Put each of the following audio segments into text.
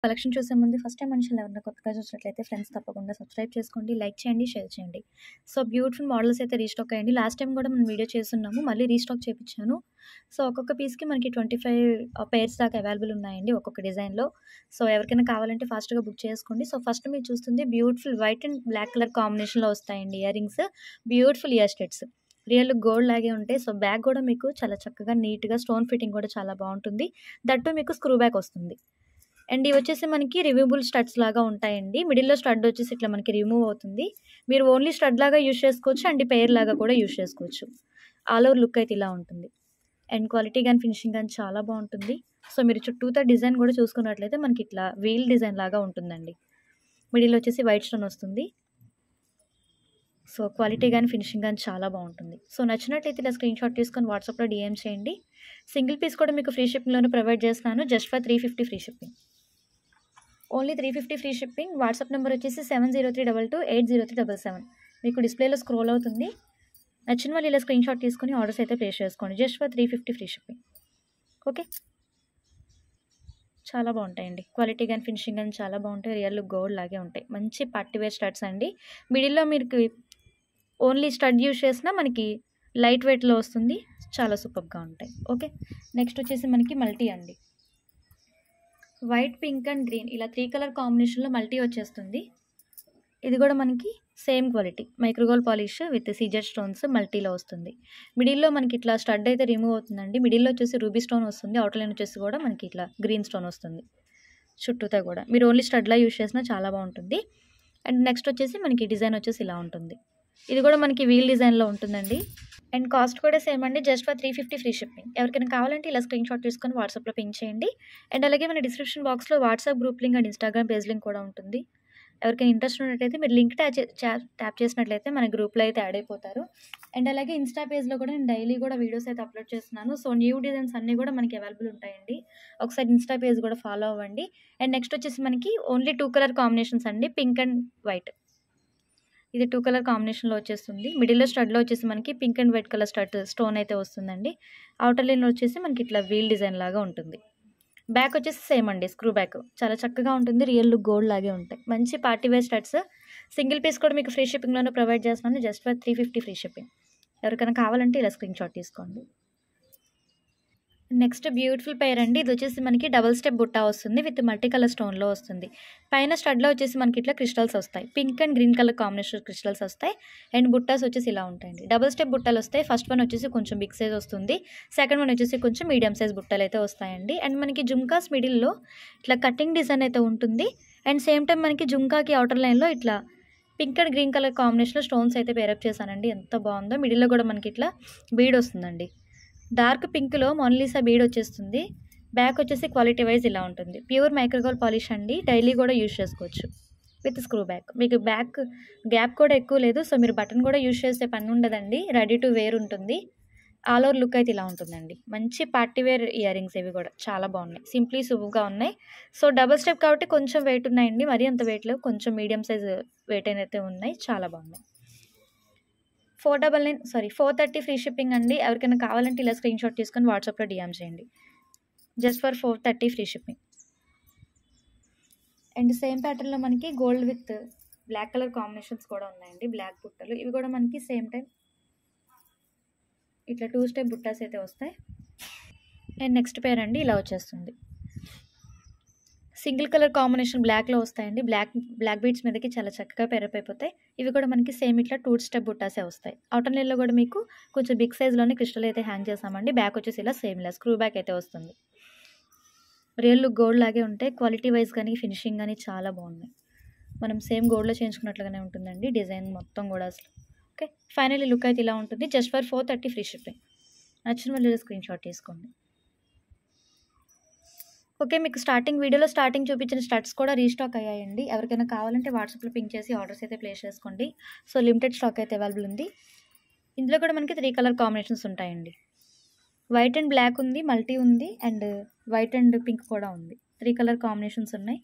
Collection చూసే ముందు first time మనుషులు ఎవరైనా కొత్తగా చూసినట్లయితే ఫ్రెండ్స్ తప్పకుండా సబ్స్క్రైబ్ చేసుకోండి, లైక్ చేయండి, షేర్ చేయండి. సో బ్యూటిఫుల్ మోడల్స్ అయితే రీస్టాక్ అయ్యండి. లాస్ట్ టైం కూడా మనం వీడియో చేస్తున్నాము, మళ్ళీ రీస్టాక్ చేపించాను. సో ఒక్కొక్క పీస్కి మనకి 25 పేర్స్ దాకా అవైలబుల్ ఉన్నాయండి ఒక్కొక్క డిజైన్లో. సో ఎవరికైనా కావాలంటే ఫాస్ట్గా బుక్ చేసుకోండి. సో ఫస్ట్ మీరు చూస్తుంది beautiful white and black colour కాంబినేషన్లో వస్తాయండి ear rings. Beautiful ear studs real gold లాగే ఉంటాయి. సో బ్యాగ్ కూడా మీకు చాలా చక్కగా నీట్గా స్టోన్ ఫిట్టింగ్ కూడా చాలా బాగుంటుంది. దట్టు మీకు స్క్రూ బ్యాక్ వస్తుంది. అండ్ ఇవి వచ్చేసి మనకి రిమూవబుల్ స్టడ్స్ లాగా ఉంటాయండి. మిడిల్‌లో స్టడ్ వచ్చేసి ఇట్లా మనకి రిమూవ్ అవుతుంది. మీరు ఓన్లీ స్టడ్ లాగా యూజ్ చేసుకోవచ్చు అండ్ పెయిర్ లాగా కూడా యూజ్ చేసుకోవచ్చు. ఆల్ ఓవర్ లుక్ అయితే ఇలా ఉంటుంది. అండ్ క్వాలిటీ గాని, ఫినిషింగ్ గాని చాలా బాగుంటుంది. సో మీరు చుట్టూతా డిజైన్ కూడా చూసుకున్నట్లయితే మనకి ఇట్లా వీల్ డిజైన్ లాగా ఉంటుందండి. మిడిల్‌లో వచ్చేసి వైట్ స్టోన్ వస్తుంది. సో క్వాలిటీ గాని, ఫినిషింగ్ గాని చాలా బాగుంటుంది. సో నచ్చినట్లయితే ఇలా స్క్రీన్ షాట్ తీసుకొని వాట్సాప్‌లో డీఎం చేయండి. సింగిల్ పీస్ కూడా మీకు ఫ్రీ షిప్పింగ్‌లోనే ప్రొవైడ్ చేస్తున్నాను. Just for 350 free shipping. Only 350 free shipping. WhatsApp number వచ్చేసి 7032280377. మీకు డిస్ప్లేలో స్క్రోల్ అవుతుంది. నచ్చిన వాళ్ళు ఇలా స్క్రీన్ షాట్ తీసుకొని ఆర్డర్స్ అయితే ప్లేస్ చేసుకోండి. Just for 350 free shipping. Okay, చాలా బాగుంటాయండి. క్వాలిటీ కానీ, ఫినిషింగ్ కానీ చాలా బాగుంటాయి. రియల్ గోల్డ్ లాగే ఉంటాయి. మంచి పార్టీ వేర్ స్టడ్స్ అండి. మిడిల్లో మీకు ఓన్లీ స్టడ్ యూజ్ చేసినా మనకి లైట్ వెయిట్లో వస్తుంది. చాలా సూపర్గా ఉంటాయి. ఓకే, నెక్స్ట్ వచ్చేసి మనకి మల్టీ అండి. వైట్, పింక్ అండ్ గ్రీన్ ఇలా 3 కలర్ కాంబినేషన్లో మల్టీ వచ్చేస్తుంది. ఇది కూడా మనకి same quality micro gold polish with సీజర్ స్టోన్స్ మల్టీలో వస్తుంది. మిడిల్లో మనకి ఇట్లా స్టడ్ అయితే రిమూవ్ అవుతుందండి. మిడిల్లో వచ్చేసి రూబీ స్టోన్ వస్తుంది. అవుటర్ లైన్ వచ్చేసి కూడా మనకి ఇట్లా గ్రీన్ స్టోన్ వస్తుంది. చుట్టూతా కూడా మీరు ఓన్లీ స్టడ్లా యూజ్ చేసినా చాలా బాగుంటుంది. అండ్ నెక్స్ట్ వచ్చేసి మనకి డిజైన్ వచ్చేసి ఇలా ఉంటుంది. ఇది కూడా మనకి వీల్ డిజైన్లో ఉంటుందండి. అండ్ కాస్ట్ కూడా సేమ్ అండి. Just for 350 free shipping. ఎవరికైనా కావాలంటే ఇలా స్క్రీన్ షాట్ తీసుకొని వాట్సాప్లో పింక్ చేయండి. అండ్ అలాగే మన డిస్క్రిప్షన్ బాక్స్లో WhatsApp group link and Instagram page link కూడా ఉంటుంది. ఎవరికైనా ఇంట్రెస్ట్ ఉన్నట్లయితే మీరు లింక్ ట్యాప్ చేసినట్లయితే మన గ్రూప్లో అయితే యాడ్ అయిపోతారు. అండ్ అలాగే ఇన్స్టా పేజ్లో కూడా నేను డైలీ కూడా వీడియోస్ అయితే అప్లోడ్ చేస్తున్నాను. సో న్యూ డిజైన్స్ అన్నీ కూడా మనకి అవైలబుల్ ఉంటాయండి. ఒకసారి ఇన్స్టా పేజ్ కూడా ఫాలో అవ్వండి. అండ్ నెక్స్ట్ వచ్చేసి మనకి ఓన్లీ 2 కలర్ కాంబినేషన్స్ అండి. Pink and white. ఇది 2 కలర్ కాంబినేషన్లో వచ్చేస్తుంది. మిడిల్లో స్టడ్లో వచ్చేసి మనకి pink and white colour stone అయితే వస్తుందండి. అవుటర్ లైన్ వచ్చేసి మనకి ఇట్లా వీల్ డిజైన్ లాగా ఉంటుంది. బ్యాక్ వచ్చేసి సేమ్ అండి, స్క్రూ బ్యాక్ చాలా చక్కగా ఉంటుంది. రియల్ గోల్డ్ లాగే ఉంటాయి. మంచి party wear studs. Single piece కూడా మీకు ఫ్రీ షిప్పింగ్లోనే ప్రొవైడ్ చేస్తున్నాను. Just for 350 free shipping. ఎవరికైనా కావాలంటే ఇలా స్క్రీన్ షాట్ తీసుకోండి. నెక్స్ట్ బ్యూటిఫుల్ పెయిర్ అండి. ఇది వచ్చేసి మనకి డబుల్ స్టెప్ బుట్టా వస్తుంది విత్ మల్టీ కలర్ స్టోన్లో వస్తుంది. పైన స్టడ్లో వచ్చేసి మనకి ఇట్లా క్రిస్టల్స్ వస్తాయి. Pink and green colour combination crystals వస్తాయి. అండ్ బుట్టాస్ వచ్చేసి ఇలా ఉంటాయండి. డబుల్ స్టెప్ బుట్టలు వస్తాయి. ఫస్ట్ వన్ వచ్చేసి కొంచెం బిగ్ సైజ్ వస్తుంది. సెకండ్ వన్ వచ్చేసి కొంచెం మీడియం సైజ్ బుట్టలు అయితే వస్తాయండి. అండ్ మనకి జుమ్కాస్ మిడిల్లో ఇట్లా కటింగ్ డిజైన్ అయితే ఉంటుంది. అండ్ సేమ్ టైం మనకి జుమ్కాకి అవుటర్ లైన్లో ఇట్లా పింక్ అండ్ గ్రీన్ కలర్ కాంబినేషన్లో స్టోన్స్ అయితే పేరప్ చేశానండి. ఎంత బాగుందో. మిడిల్లో కూడా మనకి ఇట్లా బీడ్ వస్తుందండి. డార్క్ పింక్లో మొనాలిసా బీడ్ వచ్చేస్తుంది. బ్యాక్ వచ్చేసి క్వాలిటీ వైజ్ ఇలా ఉంటుంది. ప్యూర్ మైక్రోగోల్డ్ పాలిష్ అండి. డైలీ కూడా యూజ్ చేసుకోవచ్చు విత్ స్క్రూ బ్యాక్. మీకు బ్యాక్ గ్యాప్ కూడా ఎక్కువ లేదు. సో మీరు బటన్ కూడా యూజ్ చేసే పని ఉండదండి. రెడీ టు వేర్ ఉంటుంది. ఆల్ ఓవర్ లుక్ అయితే ఇలా ఉంటుందండి. మంచి పార్టీ వేర్ ఇయర్ రింగ్స్ ఇవి కూడా చాలా బాగున్నాయి. సింప్లీ సూపర్గా ఉన్నాయి. సో డబుల్ స్టెప్ కాబట్టి కొంచెం వెయిట్ ఉన్నాయండి. మరీ అంత వెయిట్ లేవు. కొంచెం మీడియం సైజ్ వెయిట్ అయితే ఉన్నాయి. చాలా బాగున్నాయి. 430 ఫ్రీ షిప్పింగ్ అండి. ఎవరికైనా కావాలంటే ఇలా స్క్రీన్ షాట్ తీసుకొని వాట్సాప్లో డిఎం చేయండి. Just for 430 free shipping. And same ప్యాటర్న్లో మనకి gold with black colour combinations కూడా ఉన్నాయండి. బ్లాక్ బుట్టలు ఇవి కూడా మనకి సేమ్ టైం ఇట్లా 2 స్టెప్ బుట్టాస్ అయితే వస్తాయి. అండ్ నెక్స్ట్ పేర్ అండి ఇలా వచ్చేస్తుంది. సింగిల్ కలర్ కాంబినేషన్ బ్లాక్లో వస్తాయండి. బ్లాక్ బీడ్స్ మీదకి చాలా చక్కగా పేరప్ అయిపోతాయి. ఇవి కూడా మనకి సేమ్ ఇట్లా 2 స్టెప్ బుట్టాసే వస్తాయి. అవుటర్ లైన్లో కూడా మీకు కొంచెం బిగ్ సైజ్లోనే క్రిస్టల్ అయితే హ్యాంగ్ చేసామండి. బ్యాక్ వచ్చేసి ఇలా సేమ్ ఇలా స్క్రూ బ్యాక్ అయితే వస్తుంది. రియల్ లుక్ గోల్డ్ లాగే ఉంటాయి. క్వాలిటీ వైజ్ కానీ, ఫినిషింగ్ కానీ చాలా బాగున్నాయి. మనం సేమ్ గోల్డ్లో చేయించుకున్నట్లుగానే ఉంటుందండి డిజైన్ మొత్తం కూడా అసలు. ఓకే, ఫైనల్లీ లుక్ అయితే ఇలా ఉంటుంది. Just for 430 free shipping. నచ్చిన వాళ్ళు స్క్రీన్ షాట్ తీసుకోండి. ఓకే, మీకు వీడియోలో స్టార్టింగ్ చూపించిన స్టడ్స్ కూడా రీస్టాక్ అయ్యాయండి. ఎవరికైనా కావాలంటే వాట్సాప్లో పింక్ చేసి ఆర్డర్స్ అయితే ప్లేస్ చేసుకోండి. సో లిమిటెడ్ స్టాక్ అయితే అవైలబుల్ ఉంది. ఇందులో కూడా మనకి 3 కలర్ కాంబినేషన్స్ ఉంటాయండి. వైట్ అండ్ బ్లాక్ ఉంది, మల్టీ ఉంది, అండ్ వైట్ అండ్ పింక్ కూడా ఉంది. 3 కలర్ కాంబినేషన్స్ ఉన్నాయి.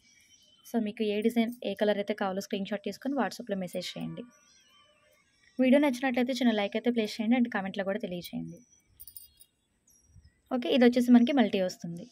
సో మీకు ఏ డిజైన్ ఏ కలర్ అయితే కావాలో స్క్రీన్ షాట్ తీసుకొని వాట్సాప్లో మెసేజ్ చేయండి. వీడియో నచ్చినట్లయితే చిన్న లైక్ అయితే ప్లేస్ చేయండి అండ్ కామెంట్లో కూడా తెలియజేయండి. ఓకే, ఇది వచ్చేసి మనకి మల్టీ వస్తుంది.